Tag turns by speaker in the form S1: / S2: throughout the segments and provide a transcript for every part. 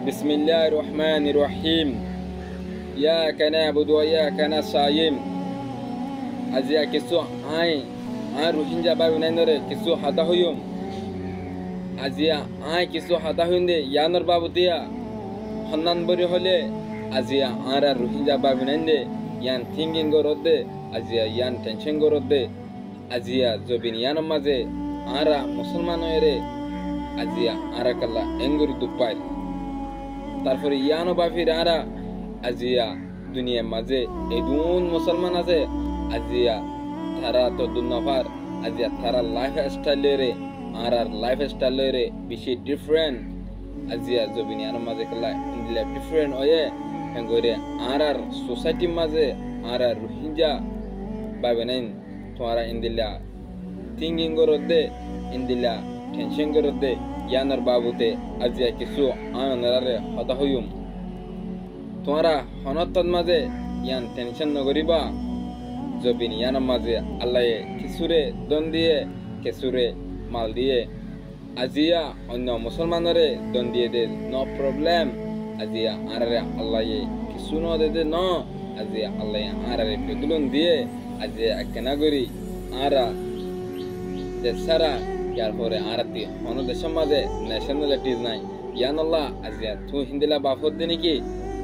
S1: বিসমিল্লাহির রহমানির রহিম। ইয়াকা না'বুদু ওয়া ইয়াকা নাস্তাঈন। আজিয়া কিছু আই রোহিঙ্গা বাবুনাইনরে কিছু হাদা হইম। আজিয়া কিছু হাদা হইন্দে ইয়ানর বাবুতিয়া হন্নান বরি হলে আজিয়া রোহিঙ্গা বাবুনাইন্দে ইয়ান থিঙ্কিং গরদে আজিয়া ইয়ান টেনশন গরদে আজিয়া জবিন ইয়ান মাঝে মুসলমান হয়ে আজিয়া কাল্লা এঙ্গুরি দুপাই তারপরে ইয়ানো বাফির আজিয়া দুনিয়ার মাঝে এদুন মুসলমান আছে আজিয়া তারা তো দুনফার আজিয়া তারা লাইফ স্টাইলেরে লাইফ স্টাইলেরে বেশি ডিফারেন্ট আজিয়া জবিন ইয়ানো মাঝে কাল্লা ইন্ডিয়া ডিফারেন্ট হয়ে এঙ্গুরে সোসাইটির মাঝে রোহিঙ্গা বাবেনাইন তোমারা ইন্দিলা থিঙ্কিং গরদে ইন্দিলা টেনশন গরদে ইয়ানার বাবুতে আজিয়া কিছু আনরে হতা হইম তোমারা হনতন মাঝে ইয়ান টেনশন নগরিবা জবিন ইয়ানার মাঝে আল্লাহ কিছুরে দন দিয়ে কিছুরে মাল দিয়ে আজিয়া অন্য মুসলমানরে দন দিয়ে দে নো প্রবলেম আজিয়া আল্লাহ কিছু ন দে ন আজিয়া আল্লাহ বেগুলন দিয়ে আজিয়া কেনা করি সারা ইয়ার পরে আরতি অন্য দেশের মাঝে ন্যাশনালিটিজ নাই ইয়ান আল্লাহ আজিয়া তুই হিন্দিলা বাফত দে নাকি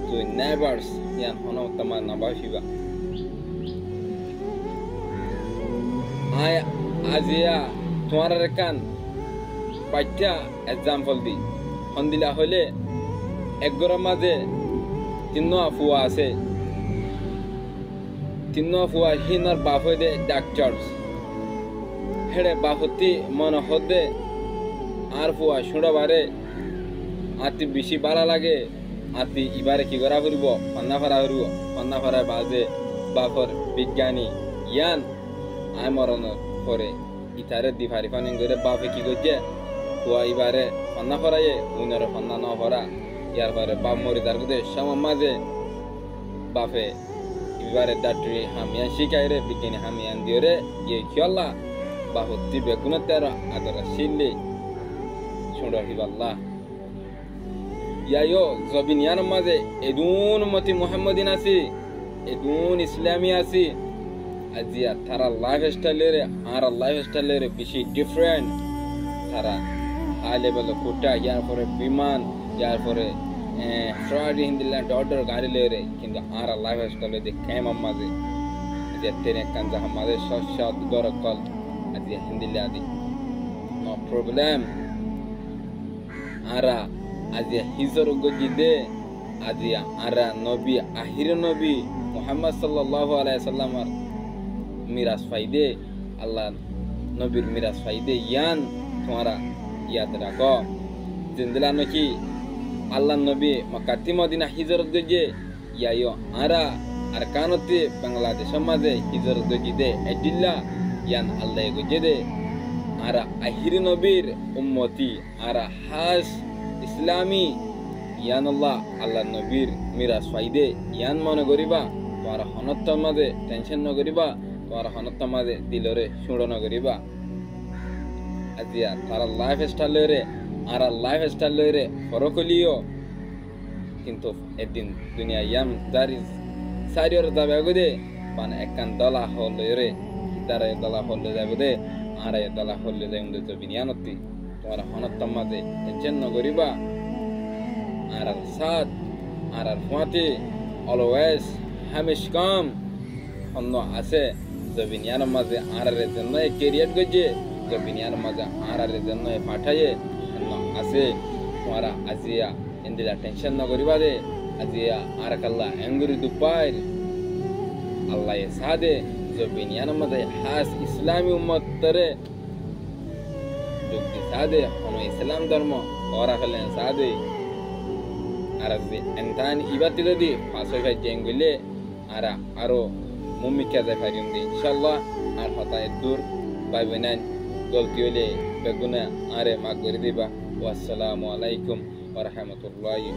S1: তুই নেভার্স ইয়ান হন তোমার নাবাফিবা আজিয়া তোমার কান পাইটা এক্সাম্পল দি হন্দিলা হলে এক গরম মাঝে তিন আফুয়া আছে তিন আফুয়া হিনার বাপ হয়ে দে ডাক্তার হেড়ে বাপতি মন হদে ফুয়া শুড়বারে আতি বেশি বালা লাগে আতি ইবারে কি করা ফুরব পান্না ফারা বাজে বাপর বিজ্ঞানী ইয়ান মরণ করে ইতারে দি ফারি ফানি করে বাপে কি করছে ফুয়া ইবারে পান্না ফরাইয়ে উনারে পান্না ন ফরা ইয়ার পরে বাপ মরি তার কথা সমাজ মাঝে বাপে এবারে ডাক্তারি হামিয়ান শিখাই রে বিজ্ঞানী হামিয়ান দিয়ে রে ইয়ে খেলা বাপতি বেগুন তেরো আগরা শিললে শুনর হিবাল্লাহ ইয়ায়ো জবিন ইয়ার মাঝে এদুন মতি মুহাম্মদিন আছি এদুন ইসলামী আছি আজিয়া তারা লাইফ স্টাইলের লাইফ স্টাইলের বেশি ডিফারেন্ট তারা হাই লেভেল কোটা ইয়ার পরে বিমান ইয়ার পরে ফ্রাইডে হিন্দিল্যান্ড অর্ডার গাড়ি লেরে কিন্তু লাইফ স্টাইলে দে কেম মাঝে যে তেনে কাঞ্জা মাঝে সৎ দরকল আজিয়া হিন্দিল্লা দি নো প্রবলেম আজিয়া হিজর গজি দে আজিয়া নবী আহির নবী মুহাম্মদ সাল্লাল্লাহু আলাইহি সাল্লামার মিরাজ ফাইদে আল্লাহ নবীর মিরাজ ফাইদে ইয়ান তোমারা ইয়াদ রাখো জিন্দিলা নাকি আল্লাহ নবী মক্কাতি মদিনা হিজরত গজে ইয়ায়ো কানতে বাংলাদেশ মাঝে হিজরত গজি দে এডিল্লা ইয়ান আল্লাহ গজে দে আহির নবীর উম্মতি হাস ইসলামী ইয়ান আল্লাহ নবীর মিরাজ ফাইদে ইয়ান মনে করিবা তোমার হনত মাঝে টেনশন নকরিবা তোমার হনত মাঝে দিলরে শুড় নকরিবা আজিয়া তারা লাইফ স্টাইল রে লাইফ স্টাইল রে ফরক হলিও কিন্তু একদিন দুনিয়া ইয়াম দারি সারিয়র যাবে গদে মানে একান দলা হল রে তারা দলা হল যাবে দে দলা হল যাবে তো বিনিয়ানতি তোমার হনত মাঝে টেনশন নকরিবা সাত ফুয়াতি অলওয়েজ হামিশ কম অন্য আছে জবিনিয়ার মাঝে জন্য কেরিয়ার গজে জবিনিয়ার মাঝে জন্য পাঠাইয়ে অন্য আছে তোমারা আজিয়া ইন্দিলা টেনশন নকরিবা দে আজিয়া কাল্লা এঙ্গুরি দুপাইর আল্লাহ সাদে জবিনিয়ার মাঝে হাস ইসলামী উম্মত তরে যুক্তি সাদে হন ইসলাম ধর্ম খেলেন সাদে এন্তান ইবাতি যদি ফাঁসই ভাই জেঙ্গুলে আরো মুমিকা যায় ফারিম দি ইনশাআল্লাহ হতায় দূর ভাই বোনেন গলতি হইলে বেগুনা মাগ করে দিবা। ওয়াসসালামু আলাইকুম ওয়া রাহমাতুল্লাহি